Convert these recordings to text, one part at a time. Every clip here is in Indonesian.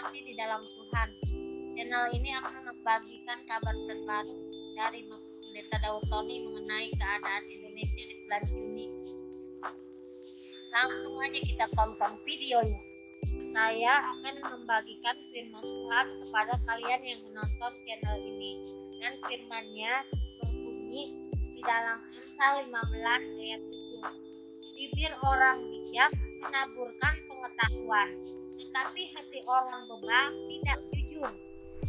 kasih di dalam Tuhan. Channel ini akan membagikan kabar terbaru dari Pendeta Daud Tony mengenai keadaan Indonesia di bulan Juni. Langsung aja kita tonton videonya. Saya akan membagikan firman Tuhan kepada kalian yang menonton channel ini. Dan firman-Nya berbunyi di dalam Amsal 15 ayat 7. Bibir orang bijak menaburkan pengetahuan, tetapi hati orang bebal tidak jujur.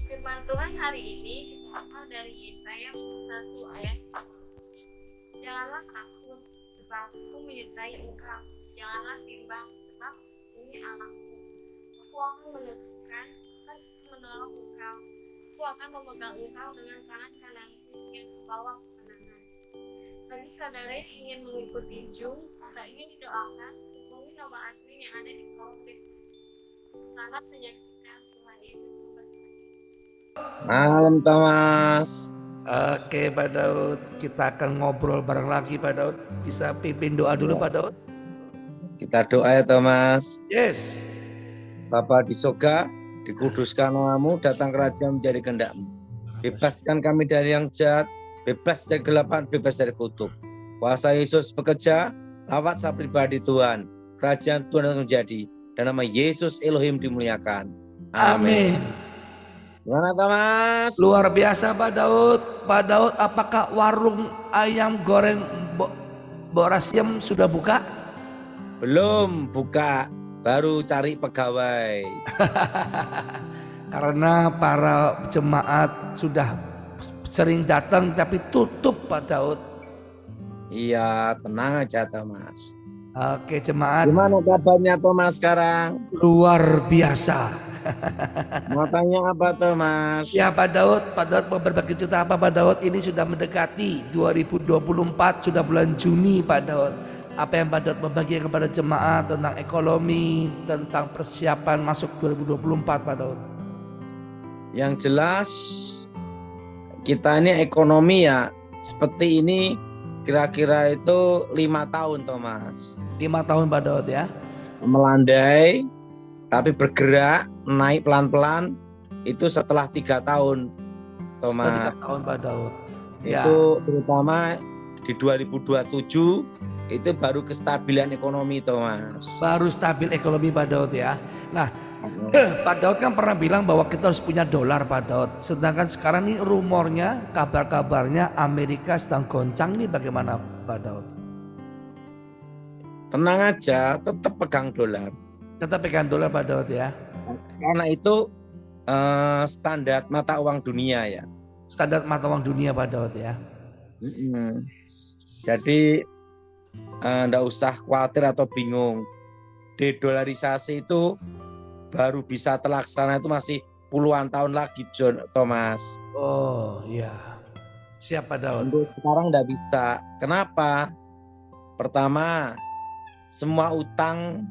Firman Tuhan hari ini kita ambil dari Yesaya 1 ayat 10. Janganlah takut, sebab aku menyertai engkau. Janganlah bimbang, sebab ini Allahku. Aku akan meneguhkan dan menolong engkau. Aku akan memegang engkau dengan tangan kananku yang membawa kemenangan. Bagi saudara yang ingin mengikuti Zoom atau ingin didoakan, hubungi nomor admin yang ada di kolom deskripsi. Selamat menyaksikan. Tuhan Yesus memberkati. Malam Thomas. Oke Pak Daud, kita akan ngobrol bareng lagi Pak Daud. Bisa pimpin doa dulu Pak Daud? Kita doa ya Thomas. Yes. Bapa di surga, dikuduskan namamu, datang kerajaan menjadi kehendak-Mu. Bebaskan kami dari yang jahat, bebas dari kegelapan, bebas dari kutuk. Kuasa Yesus bekerja, lawat saya pribadi Tuhan. Kerajaan Tuhan akan menjadi, dan nama Yesus Elohim dimuliakan. Amin. Gimana Thomas? Luar biasa Pak Daud. Pak Daud, apakah warung ayam goreng Borasium sudah buka? Belum buka, baru cari pegawai. Karena para jemaat sudah sering datang tapi tutup Pak Daud. Iya, tenang aja Thomas. Oke jemaat. Gimana kabarnya Thomas sekarang? Luar biasa. Mau tanya apa Thomas? Ya Pak Daud mau berbagi cerita apa Pak Daud? Ini sudah mendekati 2024, sudah bulan Juni Pak Daud. Apa yang Pak Daud membagi kepada jemaat tentang ekonomi, tentang persiapan masuk 2024 Pak Daud? Yang jelas kita ini ekonomi ya seperti ini kira-kira itu 5 tahun Thomas. 5 tahun Pak Daud ya. Melandai tapi bergerak naik pelan-pelan itu setelah 3 tahun Thomas. Setelah 3 tahun Pak Daud. Ya. Itu terutama di 2027 itu baru kestabilan ekonomi Thomas. Baru stabil ekonomi Pak Daud ya. Nah Pak Daud kan pernah bilang bahwa kita harus punya dolar Pak Daud. Sedangkan sekarang ini rumornya, kabar-kabarnya Amerika sedang goncang, nih bagaimana Pak Daud? Tenang aja, tetap pegang dolar. Tetap pegang dolar Pak Daud ya. Karena itu standar mata uang dunia ya. Standar mata uang dunia Pak Daud ya. Jadi enggak usah khawatir atau bingung. Dedolarisasi itu baru bisa terlaksana itu masih puluhan tahun lagi John Thomas. Oh iya. Siap Pak Daud. Untuk sekarang enggak bisa. Kenapa? Pertama, semua utang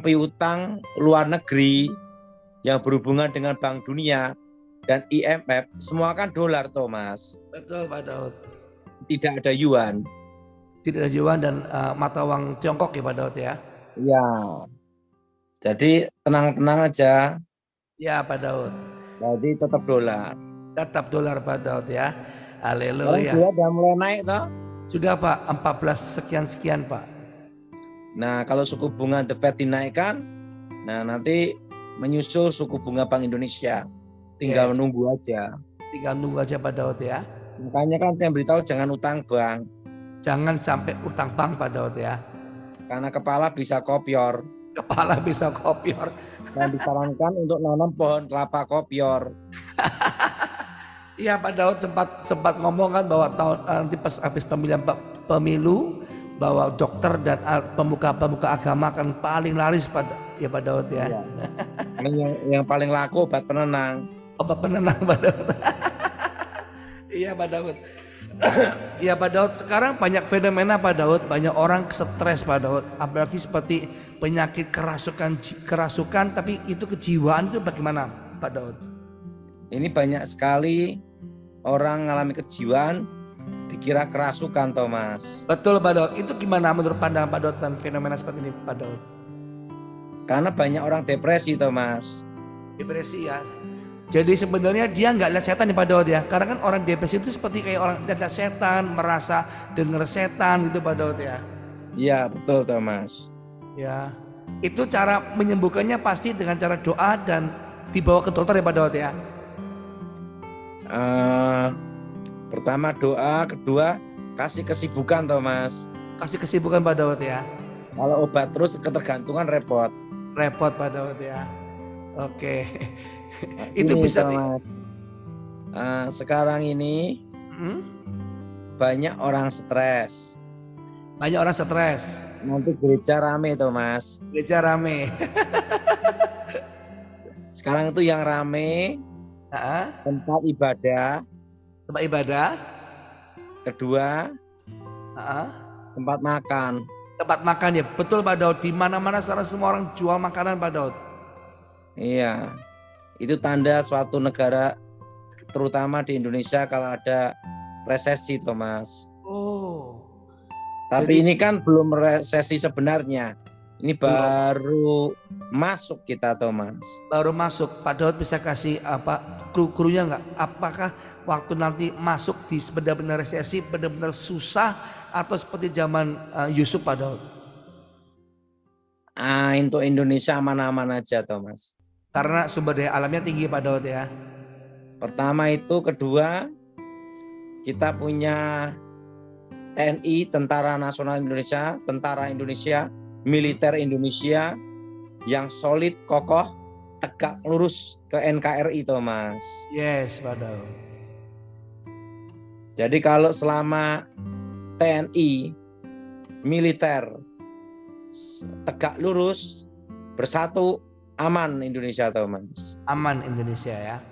piutang luar negeri yang berhubungan dengan Bank Dunia dan IMF semua kan dolar Thomas. Betul Pak Daud. Tidak ada yuan. Tidak ada yuan dan mata uang Tiongkok ya Pak Daud ya. Ya. Jadi tenang-tenang aja. Ya Pak Daud. Jadi tetap dolar. Tetap dolar Pak Daud ya. Haleluya. Sekarang udah mulai naik toh. Sudah Pak, 14 sekian Pak. Nah kalau suku bunga The Fed dinaikkan, nah nanti menyusul suku bunga Bank Indonesia. Tinggal menunggu aja. Tinggal nunggu aja Pak Daud ya. Makanya kan saya beritahu jangan utang bank. Jangan sampai utang bank Pak Daud ya. Karena kepala bisa kopior. Kepala bisa kopior. Dan disarankan untuk nanam pohon kelapa kopior. Iya Pak Daud sempat ngomong kan bahwa nanti pas habis pemilu bahwa dokter dan pemuka agama akan paling laris Pak Daud ya. Iya. Yang paling laku obat penenang. Obat penenang Pak Daud. Iya Pak Daud. Iya Pak Daud, sekarang banyak fenomena Pak Daud, banyak orang stres Pak Daud, apalagi seperti penyakit kerasukan tapi itu kejiwaan itu bagaimana Pak Daud? Ini banyak sekali orang mengalami kejiwaan dikira kerasukan Thomas. Betul Pak Daud, itu gimana menurut pandangan Pak Daud dan fenomena seperti ini Pak Daud? Karena banyak orang depresi Thomas. Depresi ya. Jadi sebenarnya dia nggak lihat setan ya Pak Daud ya. Karena kan orang depresi itu seperti kayak orang lihat setan, merasa dengar setan gitu Pak Daud ya. Iya, betul Thomas. Ya. Itu cara menyembuhkannya pasti dengan cara doa dan dibawa ke dokter ya Pak Daud ya. Pertama doa, kedua kasih kesibukan Thomas. Kasih kesibukan Pak Daud ya. Kalau obat terus ketergantungan repot. Repot Pak Daud ya. Oke. Nah, Itu ini, bisa Thomas. Sekarang ini banyak orang stres. banyak orang stres. Nanti gereja rame Thomas. Gereja rame. Sekarang itu yang rame tempat ibadah. Tempat ibadah. Kedua tempat makan. Tempat makan ya. Betul Pak Daud. Di mana-mana sekarang semua orang jual makanan Pak Daud. Iya, itu tanda suatu negara, terutama di Indonesia kalau ada resesi, Thomas. Oh. Tapi Jadi- ini kan belum resesi sebenarnya. Ini baru masuk kita, Thomas. Baru masuk. Pak Daud bisa kasih apa kru-krunya nggak? Apakah waktu nanti masuk di benar-benar resesi, benar-benar susah atau seperti zaman Yusuf Pak Daud? Untuk Indonesia aman-aman aja, Thomas. Karena sumber daya alamnya tinggi Pak Daud ya. Pertama itu, kedua kita punya TNI, Tentara Nasional Indonesia, Tentara Indonesia, Militer Indonesia yang solid, kokoh, tegak lurus ke NKRI, Thomas. Yes Pak Daud. Jadi kalau selama TNI, militer tegak lurus, bersatu, aman Indonesia, Thomas. Aman Indonesia ya.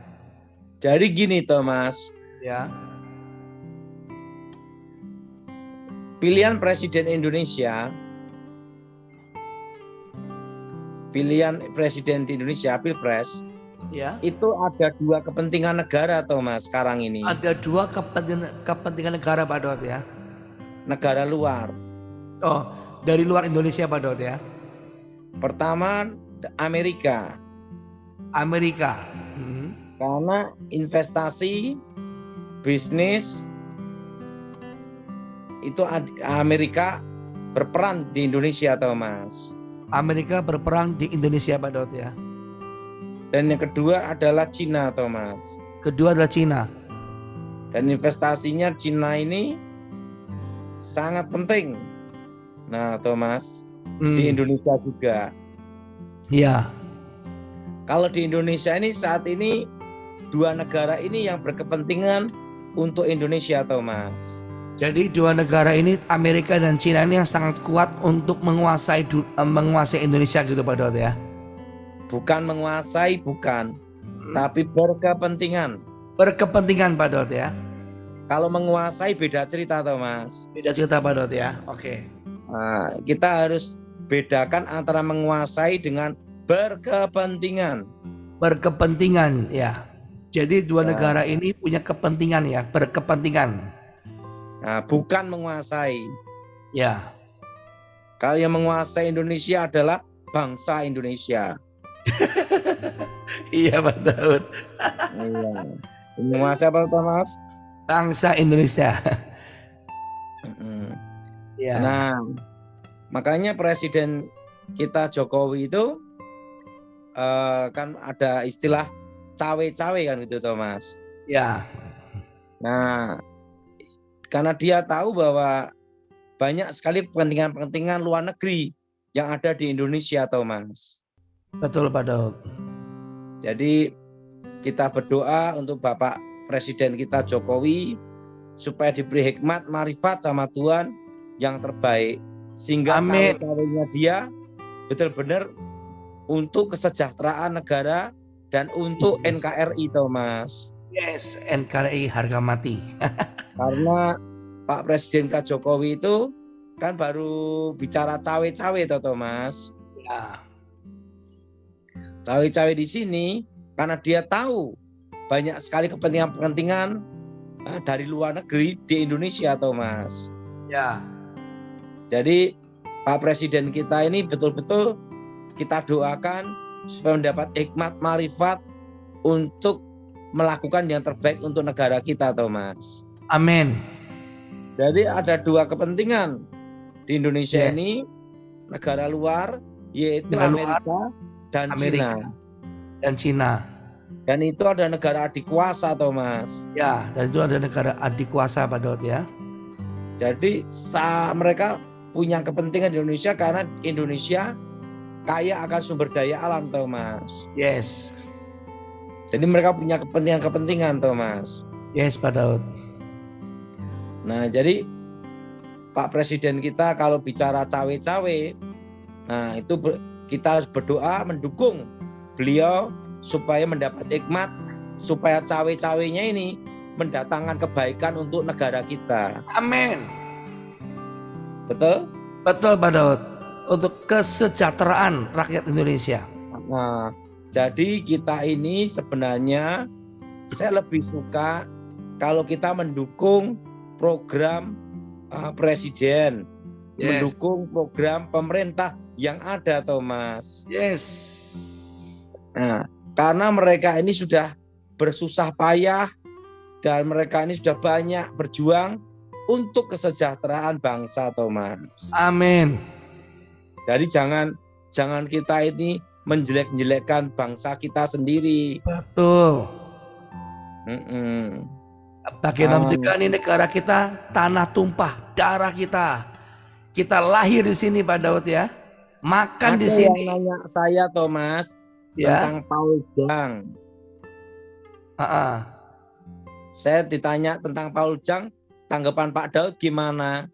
Jadi gini, Thomas, Ya. pilihan Presiden Indonesia, pilihan Presiden di Indonesia, Pilpres, Ya. itu ada dua kepentingan negara, Thomas, sekarang ini. Ada dua kepentingan negara Pak Daud ya. Negara luar. Oh, dari luar Indonesia Pak Daud ya. Pertama, Amerika. Amerika. Karena investasi, bisnis, itu Amerika berperan di Indonesia, Thomas. Amerika berperang di Indonesia Pak Daud ya. Dan yang kedua adalah Cina, Thomas. Kedua adalah Cina. Dan investasinya Cina ini sangat penting. Nah, Thomas, di Indonesia juga. Iya. Kalau di Indonesia ini saat ini dua negara ini yang berkepentingan untuk Indonesia, Thomas. Jadi dua negara ini Amerika dan Cina ini yang sangat kuat untuk menguasai Indonesia gitu Pak Daud ya. Bukan menguasai, bukan, tapi berkepentingan. Berkepentingan Pak Daud ya. Kalau menguasai beda cerita, Thomas. Beda cerita Pak Daud ya. Oke. Nah, kita harus bedakan antara menguasai dengan berkepentingan. Berkepentingan ya. Jadi dua negara ini punya kepentingan ya, berkepentingan. Nah, bukan menguasai. Ya. Kalau yang menguasai Indonesia adalah bangsa Indonesia. Iya Pak Daud. Iya. Menguasai apa, Thomas? Bangsa Indonesia. Ya. Nah, makanya Presiden kita Jokowi itu kan ada istilah cawe-cawe kan gitu, Thomas. Ya. Nah, karena dia tahu bahwa banyak sekali kepentingan-kepentingan luar negeri yang ada di Indonesia, Thomas. Betul Pak Daud. Jadi kita berdoa untuk Bapak Presiden kita Jokowi supaya diberi hikmat, marifat sama Tuhan yang terbaik. Sehingga Amin. cawe-cawenya dia benar-benar untuk kesejahteraan negara dan untuk NKRI, Thomas. Yes, NKRI harga mati. Karena Pak Presiden kita Jokowi itu kan baru bicara cawe-cawe toh, Thomas. Ya. Cawe-cawe di sini karena dia tahu banyak sekali kepentingan-kepentingan dari luar negeri di Indonesia, Thomas. Ya. Jadi Pak Presiden kita ini betul-betul kita doakan supaya mendapat hikmat marifat untuk melakukan yang terbaik untuk negara kita, Thomas. Amin. Jadi ada dua kepentingan di Indonesia Yes. ini, negara luar, yaitu Negara luar, Amerika dan Amerika Cina. dan Cina. Dan itu ada negara adik kuasa, Thomas. Ya, dan itu ada negara adik kuasa Pak Daud ya. Jadi mereka punya kepentingan di Indonesia karena Indonesia kaya akan sumber daya alam, Thomas. Yes. Jadi mereka punya kepentingan, Thomas. Yes Pak Daud. Nah, jadi Pak Presiden kita kalau bicara cawe-cawe, nah itu kita harus berdoa mendukung beliau supaya mendapat hikmat, supaya cawe-cawenya ini mendatangkan kebaikan untuk negara kita. Amin. Betul? Betul Pak Daud. Untuk kesejahteraan rakyat Indonesia. Nah, jadi kita ini sebenarnya saya lebih suka kalau kita mendukung program presiden, Yes. mendukung program pemerintah yang ada, Thomas. Yes. Nah, karena mereka ini sudah bersusah payah dan mereka ini sudah banyak berjuang untuk kesejahteraan bangsa, Thomas. Amin. Jadi jangan kita ini menjelek-jelekkan bangsa kita sendiri. Betul. Mm-mm. Bagaimana juga ini negara kita tanah tumpah darah kita. Kita lahir di sini Pak Daud ya. Makan Ada di sini. yang nanya saya, Thomas, Ya. tentang Paul Jang. Saya ditanya tentang Paul Jang, tanggapan Pak Daud gimana?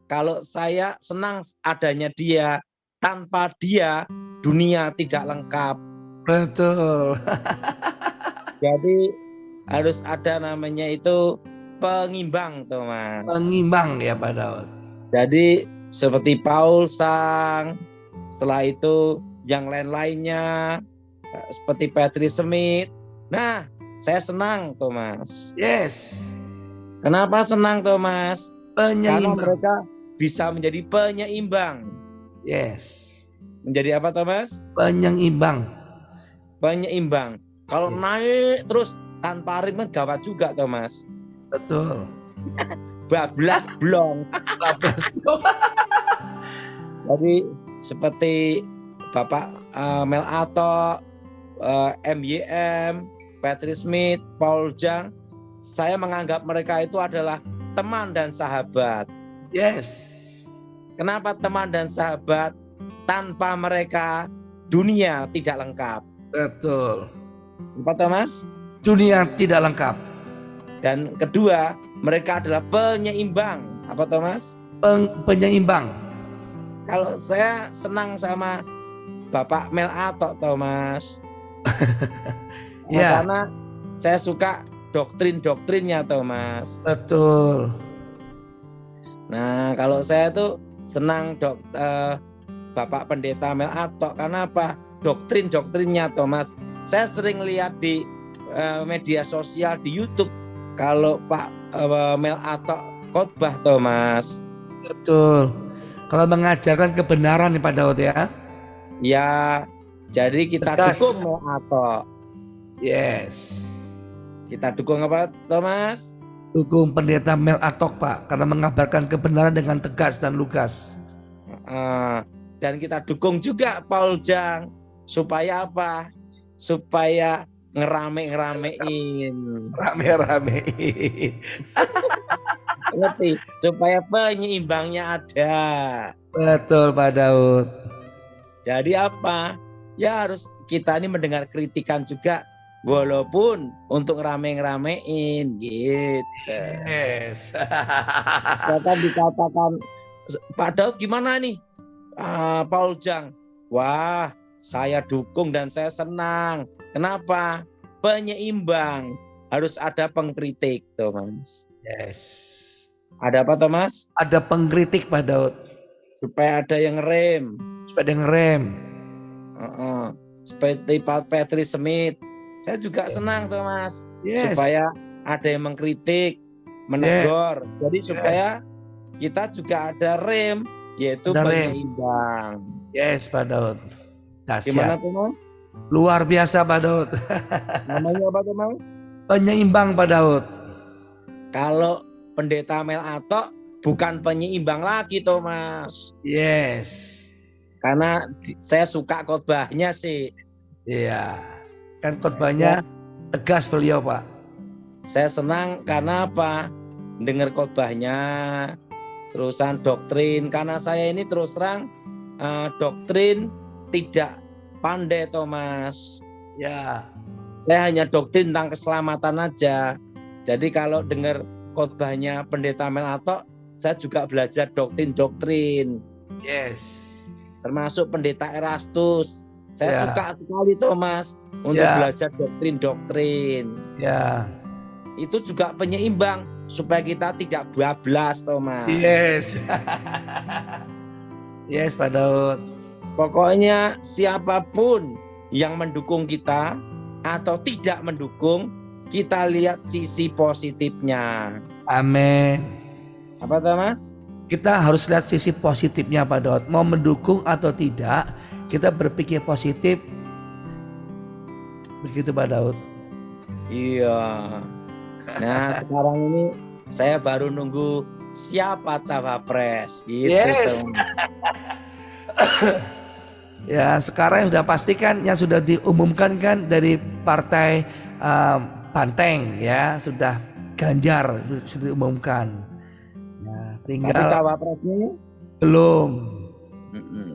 Kalau saya senang adanya dia, tanpa dia dunia tidak lengkap. Betul. Jadi harus ada namanya itu pengimbang, Thomas. Pengimbang ya Pak Daud. Jadi seperti Paul Sang, setelah itu yang lain-lainnya seperti Patrick Smith. Nah, saya senang, Thomas. Yes. Kenapa senang, Thomas? Karena Penyeimbang. mereka bisa menjadi penyeimbang. Yes. Menjadi apa, Thomas? Penyeimbang. Penyeimbang. Kalau naik terus tanpa rim kan gawat juga, Thomas. Betul. Bablas blong. Jadi seperti Bapak Mel Ato, MYM, Patrick Smith, Paul Jang, saya menganggap mereka itu adalah teman dan sahabat. Yes. Kenapa teman dan sahabat? Tanpa mereka dunia tidak lengkap. Betul. Apa, Thomas? Dunia tidak lengkap. Dan kedua, mereka adalah penyeimbang. Apa, Thomas? Penyeimbang. Kalau saya senang sama Bapak Mel Ato, Thomas. Ya. Karena saya suka doktrin-doktrinnya, Thomas. Betul. Nah, kalau saya tuh senang Bapak Pendeta Mel Ato. Karena apa? Doktrin-doktrinnya, Thomas. Saya sering lihat di media sosial di YouTube kalau Pak Mel Ato khotbah, Thomas. Betul. Kalau mengajarkan kebenaran nih Pak Daud ya. Ya, jadi kita Tegas. dukung Mel Ato. Yes. Kita dukung apa, Thomas? Dukung pendeta Mel Atok Pak, karena mengabarkan kebenaran dengan tegas dan lugas. Dan kita dukung juga Paul Jang. Supaya apa? Supaya ngerame-ngeramein. Rame-ramein. Ngerti? Supaya penyeimbangnya ada. Betul Pak Daud. Jadi apa? Ya harus kita ini mendengar kritikan juga. Walaupun untuk ngerame-ngeramein gitu. Yes. Bahkan dikatakan, Pak Daud gimana nih? Paul Jang. Wah, saya dukung dan saya senang. Kenapa? Penyeimbang. Harus ada pengkritik, Thomas. Yes. Ada apa, Thomas? Ada pengkritik Pak Daud. Supaya ada yang rem. Supaya ada yang rem. Seperti Pak Patrick Smith. Saya juga senang, Thomas. Yes. Supaya ada yang mengkritik, menegur. Jadi supaya kita juga ada rem, yaitu Ada rem. penyeimbang. Yes Pak Daud. Gimana, Dahsyat. Thomas? Luar biasa Pak Daud. Namanya apa Thomas? Penyeimbang Pak Daud. Kalau Pendeta Mel Atok bukan penyeimbang lagi Thomas. Yes. Karena saya suka khotbahnya sih. Iya. Kan khotbahnya tegas beliau Pak. Saya senang karena apa? Dengar khotbahnya, terusan doktrin. Karena saya ini terus terang doktrin tidak pandai Thomas. Ya. Saya hanya doktrin tentang keselamatan aja. Jadi kalau dengar khotbahnya Pendeta Mel Atok, saya juga belajar doktrin-doktrin. Yes. Termasuk Pendeta Erastus. Saya Ya. suka sekali Thomas untuk Ya. belajar doktrin-doktrin. Ya. Itu juga penyeimbang supaya kita tidak bablas Thomas. Yes. Yes Pak Daud. Pokoknya siapapun yang mendukung kita atau tidak mendukung, kita lihat sisi positifnya. Amin. Apa Thomas? Kita harus lihat sisi positifnya Pak Daud. Mau mendukung atau tidak, kita berpikir positif. Begitu Pak Daud. Iya. Nah sekarang ini saya baru nunggu siapa cawapres. Gitu, Yes. Thomas. Ya sekarang sudah pastikan yang sudah diumumkan kan dari partai Banteng ya, sudah Ganjar sudah diumumkan. Nah, Tapi tinggal cawapresnya belum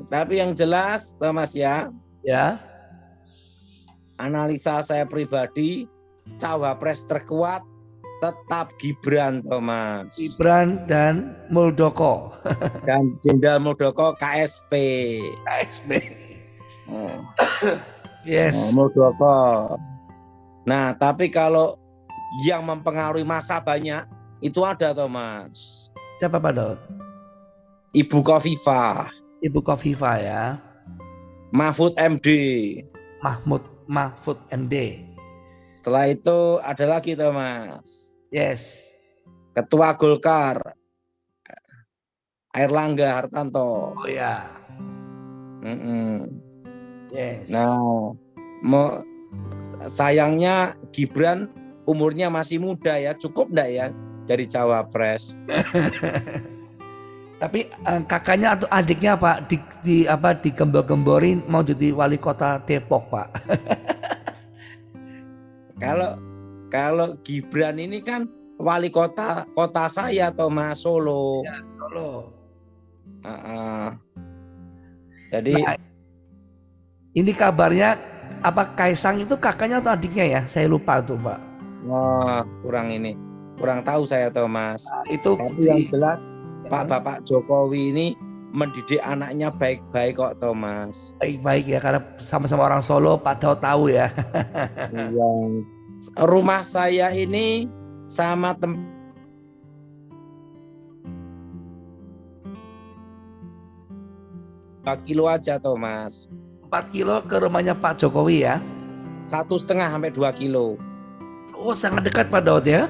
Tapi yang jelas Thomas ya, ya. analisa saya pribadi, cawapres terkuat tetap Gibran Thomas. Gibran dan Muldoko. Dan Jenderal Muldoko KSP. KSB. Oh, Yes. Muldoko. Nah, tapi kalau yang mempengaruhi masa banyak itu ada Thomas. Siapa Pak Daud? Ibu Khofifah, Ibu Khofifah ya. Mahfud MD. Mahfud MD. Setelah itu ada lagi Thomas. Yes. Ketua Golkar, Airlangga Hartarto. Oh ya. Yes. Nah, sayangnya Gibran umurnya masih muda ya, cukup enggak ya jadi cawapres? Tapi kakaknya atau adiknya Pak digembor-gemborin mau jadi wali kota Depok Pak. Kalau Gibran ini kan wali kota saya Thomas, Solo. Ya, Solo. Jadi Nah, ini kabarnya apa Kaisang itu kakaknya atau adiknya ya? Saya lupa tuh Pak. wah, kurang tahu saya Thomas. Nah, itu Tapi yang jelas Bapak Jokowi ini mendidik anaknya baik-baik kok Thomas. baik-baik ya karena sama-sama orang Solo Pak Daud tahu ya. Yang rumah saya ini sama 4 kilo aja Thomas. 4 kilo ke rumahnya Pak Jokowi ya. 1,5 sampai 2 kilo. Oh sangat dekat Pak Daud ya.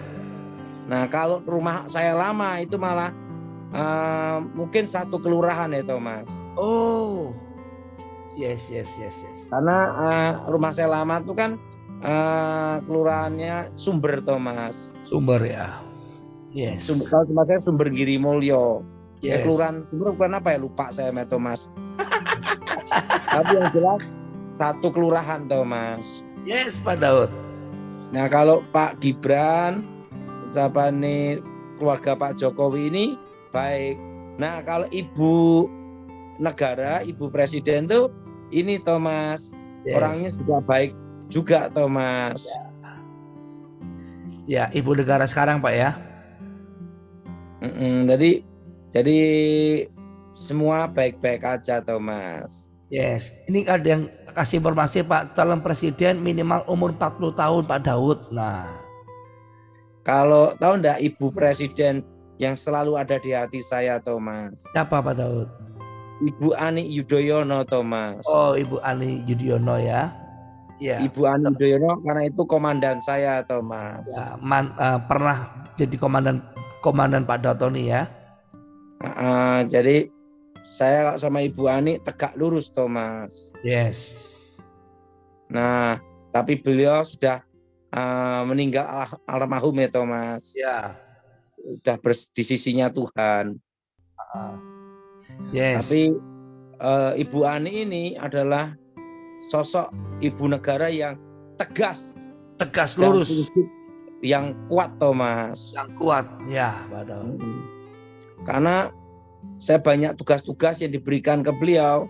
Nah kalau rumah saya lama itu malah mungkin 1 kelurahan ya Thomas. Oh. Yes. Karena rumah saya lama itu kan kelurahannya Sumber Thomas. Sumber ya. Yes. Kalau tempat saya Sumber Girimulyo. Ya, Yes. kelurahan Sumber bukan apa ya, lupa saya Thomas. Tapi yang jelas 1 kelurahan Thomas. Yes Pak Daud. Nah kalau Pak Gibran, siapa nih keluarga Pak Jokowi ini baik. Nah kalau ibu negara, ibu presiden tuh ini Thomas, Yes. orangnya juga baik juga Thomas. Ya ibu negara sekarang Pak ya. Jadi semua baik-baik aja Thomas. Yes. Ini ada yang kasih informasi Pak, calon presiden minimal umur 40 tahun Pak Daud. Nah. Kalau tahu enggak ibu presiden yang selalu ada di hati saya Thomas? Siapa Pak Daud? Ibu Ani Yudhoyono Thomas. Oh Ibu Ani Yudhoyono ya. Ya. Ibu Ani Yudhoyono karena itu komandan saya Thomas. Ya, pernah jadi komandan Pak Daud ya. Jadi saya sama Ibu Ani tegak lurus Thomas. Yes. Nah, tapi beliau sudah meninggal almarhum ya Thomas. Ya. Sudah di sisinya Tuhan. Yes. Tapi Ibu Ani ini adalah sosok ibu negara yang tegas, Tegas, dan lurus, prinsip yang kuat Thomas. yang kuat. Ya, Pak Daud. Karena saya banyak tugas-tugas yang diberikan ke beliau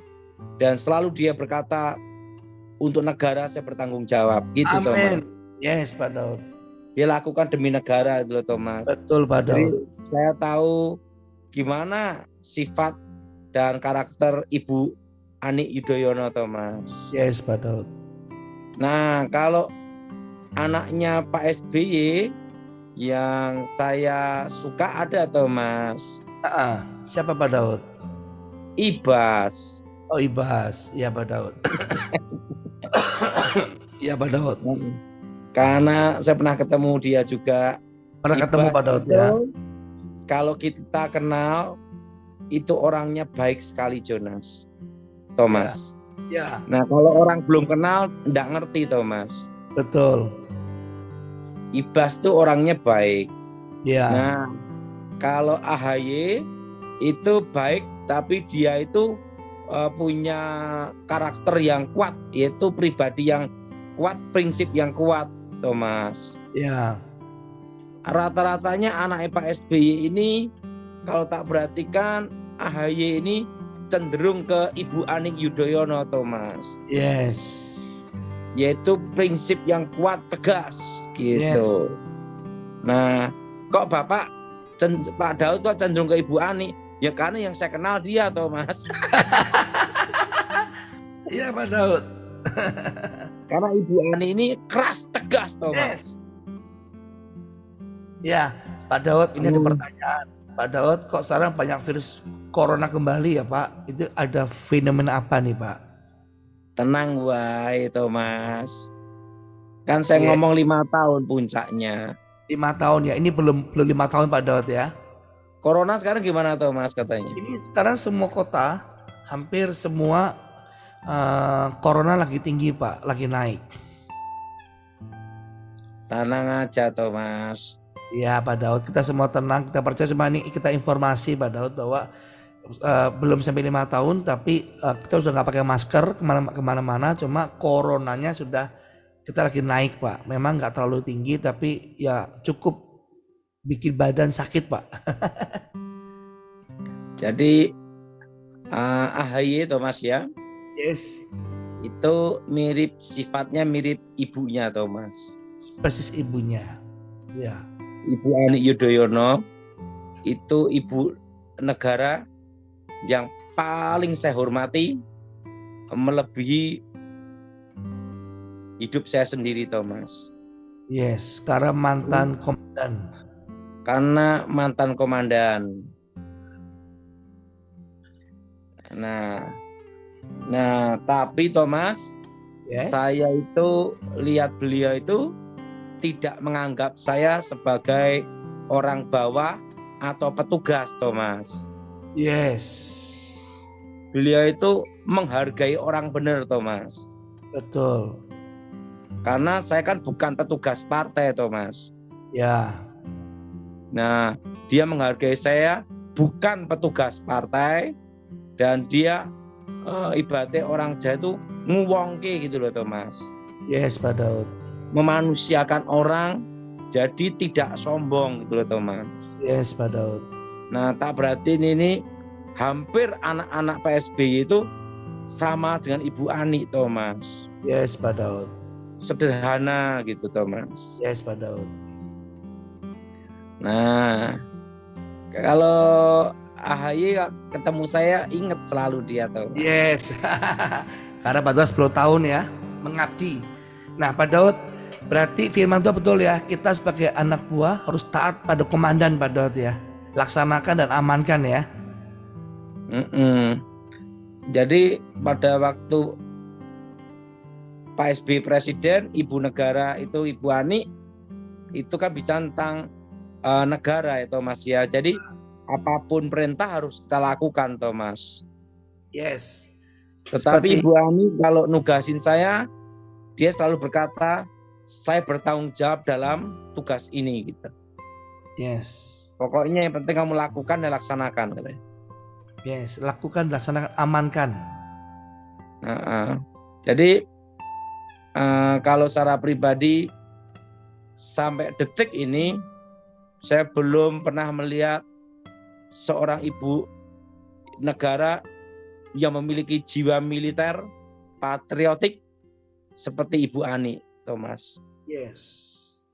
dan selalu dia berkata, untuk negara saya bertanggung jawab gitu Thomas. Amin. Yes, Pak Daud. Dia lakukan demi negara itu loh Thomas. Betul, Pak Jadi Daud. saya tahu gimana sifat dan karakter Ibu Ani Yudhoyono Thomas. Yes, Pak Daud. Nah, kalau anaknya Pak SBY yang saya suka ada Thomas, Siapa Pak Daud? Ibas. Oh, Ibas. Ya, Pak Daud. Ya, Pak Daud. Karena saya pernah ketemu dia juga. Pernah ketemu Ibas Pak Daud itu, ya? kalau kita kenal, itu orangnya baik sekali Jonas, Thomas. Ya, Nah, kalau orang belum kenal, enggak ngerti Thomas. betul. Ibas tuh orangnya baik. Ya, Nah, kalau AHY itu baik, tapi dia itu punya karakter yang kuat, yaitu pribadi yang kuat, prinsip yang kuat, Thomas. ya. Rata-ratanya anak Pak SBY ini, kalau tak perhatikan, AHY ini cenderung ke Ibu Ani Yudhoyono, Thomas. Yes. Yaitu prinsip yang kuat, tegas, gitu. Yes. Nah, kok Pak Daud kok cenderung ke Ibu Ani? Ya karena yang saya kenal dia, Thomas. Iya, Pak Daud. Karena Ibu Ani ini keras, tegas, Thomas. Yes. Ya, Pak Daud, ini ada pertanyaan. Pak Daud, kok sekarang banyak virus corona kembali ya, Pak? Itu ada fenomena apa nih, Pak? Tenang, wae, Thomas. Kan saya ngomong 5 tahun puncaknya. 5 tahun ya, ini belum 5 tahun Pak Daud ya. Corona sekarang gimana, Thomas, katanya? Ini sekarang semua kota, hampir semua corona lagi tinggi, Pak, lagi naik. Tenang aja, Thomas. Ya, Pak Daud, kita semua tenang, kita percaya, cuma ini kita informasi Pak Daud bahwa belum sampai 5 tahun, tapi kita sudah nggak pakai masker kemana-mana, cuma coronanya sudah kita lagi naik, Pak. Memang nggak terlalu tinggi, tapi ya cukup bikin badan sakit, Pak. Jadi AHY, Thomas ya, Yes. itu sifatnya mirip ibunya, Thomas. Persis ibunya. Ya. Ibu Ani Yudhoyono itu ibu negara yang paling saya hormati, melebihi hidup saya sendiri, Thomas. Yes, karena mantan komandan. Karena mantan komandan. Nah, tapi Thomas, Yes. saya itu lihat beliau itu tidak menganggap saya sebagai orang bawah atau petugas, Thomas. Yes. Beliau itu menghargai orang benar, Thomas. Betul. Karena saya kan bukan petugas partai, Thomas. Ya. Nah, dia menghargai saya bukan petugas partai, dan dia ibaratnya orang Jawa itu nguwongke gitu loh, Thomas. Yes, Pak Daud. Memanusiakan orang, jadi tidak sombong gitu loh, Thomas. Yes, Pak Daud. Nah, tak berarti ini hampir anak-anak PSBY itu sama dengan Ibu Ani, Thomas. Yes, Pak Daud. Sederhana gitu, Thomas. Yes, Pak Daud. Nah, kalau AHY ketemu saya, ingat selalu dia, Thomas. Yes. Karena Pak Daud 10 tahun ya mengabdi. Nah, Pak Daud, berarti firman Tuhan betul ya, kita sebagai anak buah harus taat pada komandan, Pak Daud ya. Laksanakan dan amankan ya. Jadi pada waktu Pak SBY presiden, ibu negara itu Ibu Ani, itu kan bicara tentang negara ya, Thomas ya. Jadi apapun perintah harus kita lakukan, Thomas. Yes. Tetapi Ibu Ani kalau nugasin saya, dia selalu berkata, saya bertanggung jawab dalam tugas ini gitu. Yes. Pokoknya yang penting kamu lakukan dan laksanakan katanya. Yes, lakukan, laksanakan, amankan. Jadi kalau secara pribadi sampai detik ini saya belum pernah melihat seorang ibu negara yang memiliki jiwa militer patriotik seperti Ibu Ani, Thomas. Yes.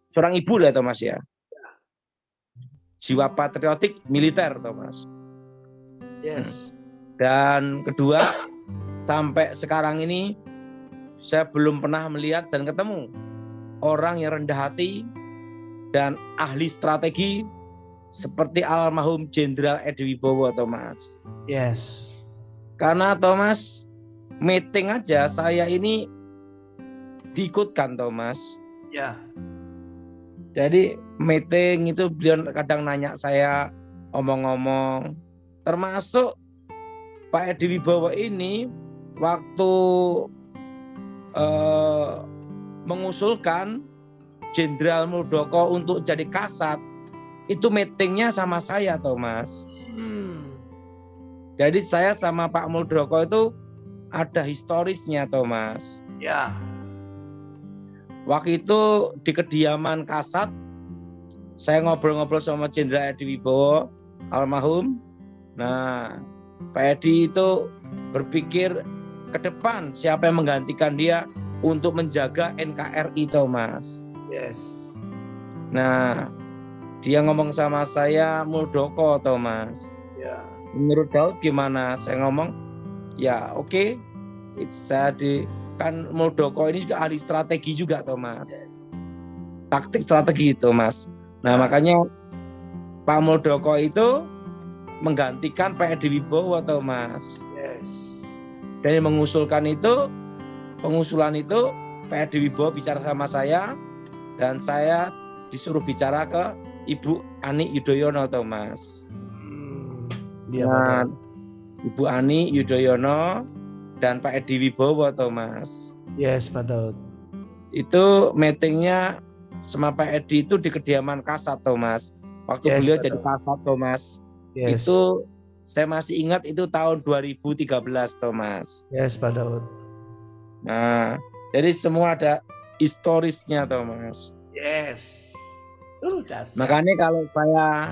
Seorang ibu lah, Thomas ya. Jiwa patriotik militer, Thomas. Yes. Dan kedua, sampai sekarang ini saya belum pernah melihat dan ketemu orang yang rendah hati dan ahli strategi seperti almarhum Jenderal Edi Wibowo, Thomas. Yes. Karena Thomas, meeting aja saya ini diikutkan, Thomas. Ya. Jadi meeting itu beliau kadang nanya saya, omong-omong, termasuk Pak Edi Wibowo ini waktu mengusulkan Jenderal Muldoko untuk jadi Kasat, itu meetingnya sama saya, Thomas. Jadi saya sama Pak Muldoko itu ada historisnya, Thomas. Ya. Waktu itu di kediaman Kasat, saya ngobrol-ngobrol sama Jenderal Edi Wibowo, almarhum. Nah, Pak Edi itu berpikir ke depan siapa yang menggantikan dia untuk menjaga NKRI, Thomas. Yes. Nah, dia ngomong sama saya, Muldoko, Thomas. Ya. Menurut Daud gimana? Saya ngomong, ya oke. Kan Muldoko ini juga ahli strategi juga, Thomas. Taktik strategi, Thomas. Nah, makanya Pak Muldoko itu menggantikan Pak Edi Wibowo, Thomas. Yes. Dan yang mengusulkan itu, pengusulan itu Pak Edi Wibowo bicara sama saya, dan saya disuruh bicara ke Ibu Ani Yudhoyono, Thomas. Nah, Ibu Ani Yudhoyono dan Pak Edi Wibowo, Thomas. Yes, Pak Daud. Itu meetingnya sama Pak Edi itu di kediaman Kasat, Thomas. Waktu beliau jadi Kasat, Thomas. Yes. Itu saya masih ingat itu tahun 2013, Thomas. Yes, Pak Daud. Nah, jadi semua ada historisnya, Thomas. Yes. Makanya kalau saya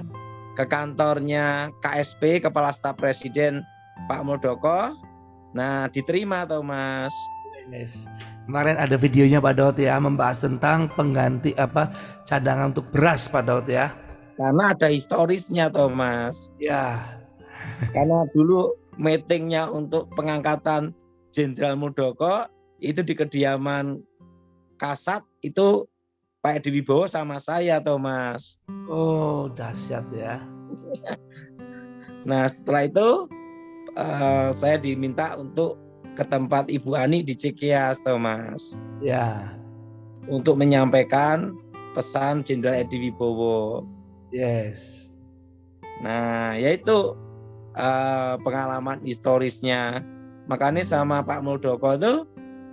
ke kantornya KSP, Kepala Staf Presiden Pak Muldoko, nah diterima, Thomas. Yes. Kemarin ada videonya Pak Daud ya, membahas tentang pengganti cadangan untuk beras, Pak Daud ya. Karena ada historisnya, Thomas. Ya. Karena dulu meetingnya untuk pengangkatan Jenderal Muldoko itu di kediaman Kasat, itu Pak Edi Wibowo sama saya, Thomas. Oh, dahsyat ya. Nah, setelah itu saya diminta untuk ke tempat Ibu Ani di Cikias, Thomas. Ya. Untuk menyampaikan pesan Jenderal Edi Wibowo. Yes. Nah, yaitu pengalaman historisnya. Makanya sama Pak Muldoko itu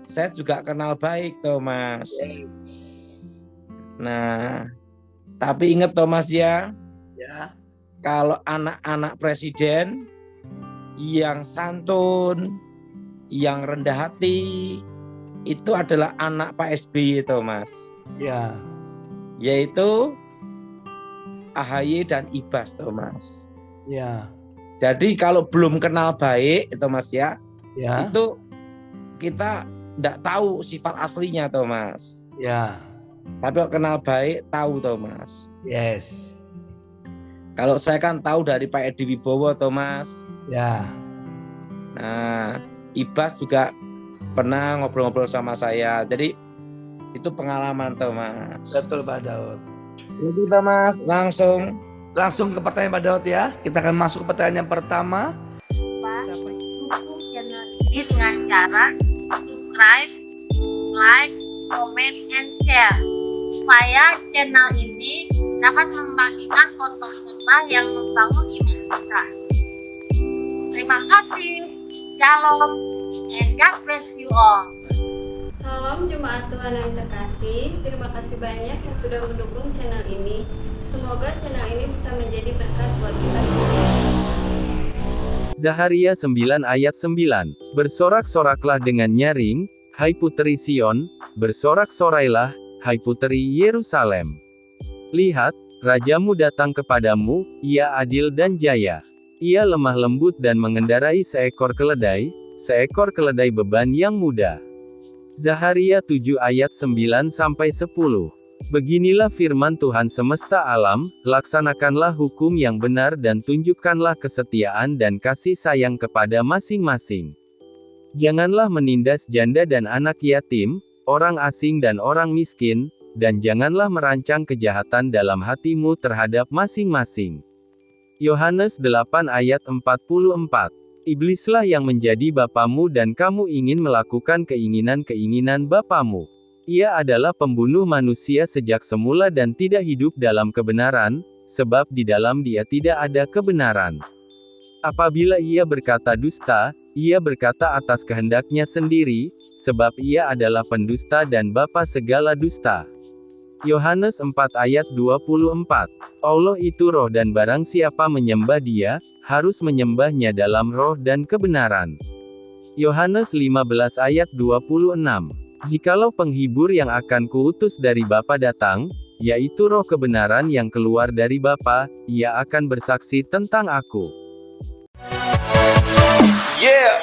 saya juga kenal baik, Thomas. Yes. Nah, tapi ingat, Thomas ya, kalau anak-anak presiden yang santun, yang rendah hati, itu adalah anak Pak SBY, Thomas. Ya. Yaitu AHY dan Ibas, Thomas. Ya. Jadi kalau belum kenal baik, Thomas ya, Ya. itu kita tidak tahu sifat aslinya, Thomas. Ya. Tapi kalau kenal baik, tahu, Thomas. Yes. Kalau saya kan tahu dari Pak Edi Wibowo, Thomas. Ya. Nah, Ibas juga pernah ngobrol-ngobrol sama saya. Jadi itu pengalaman, Thomas. Betul, Pak Daud. Jadi, Thomas, langsung ke pertanyaan Pak Daud ya. Kita akan masuk ke pertanyaan yang pertama. Pak, dukung channel ini dengan cara subscribe, like, comment, and share supaya channel ini dapat membagikan konten-konten yang membangun iman kita. Terima kasih. Shalom and God bless you all. Salam jemaat Tuhan yang terkasih. Terima kasih banyak yang sudah mendukung channel ini. Semoga channel ini bisa menjadi berkat buat kita semua. Zaharia 9 ayat 9. Bersorak-soraklah dengan nyaring, hai puteri Sion, bersorak-sorailah, hai puteri Yerusalem. Lihat, rajamu datang kepadamu, ia adil dan jaya. Ia lemah lembut dan mengendarai seekor keledai beban yang muda. Zaharia 7 ayat 9-10. Beginilah firman Tuhan semesta alam, laksanakanlah hukum yang benar dan tunjukkanlah kesetiaan dan kasih sayang kepada masing-masing. Janganlah menindas janda dan anak yatim, orang asing dan orang miskin, dan janganlah merancang kejahatan dalam hatimu terhadap masing-masing. Yohanes 8 ayat 44. Iblislah yang menjadi bapamu dan kamu ingin melakukan keinginan-keinginan bapamu. Ia adalah pembunuh manusia sejak semula dan tidak hidup dalam kebenaran, sebab di dalam dia tidak ada kebenaran. Apabila ia berkata dusta, ia berkata atas kehendaknya sendiri, sebab ia adalah pendusta dan bapa segala dusta. Yohanes 4 ayat 24. Allah itu roh dan barang siapa menyembah dia, harus menyembahnya dalam roh dan kebenaran. Yohanes 15 ayat 26. Jikalau penghibur yang akan kuutus dari Bapa datang, yaitu roh kebenaran yang keluar dari Bapa, ia akan bersaksi tentang aku. Yeah.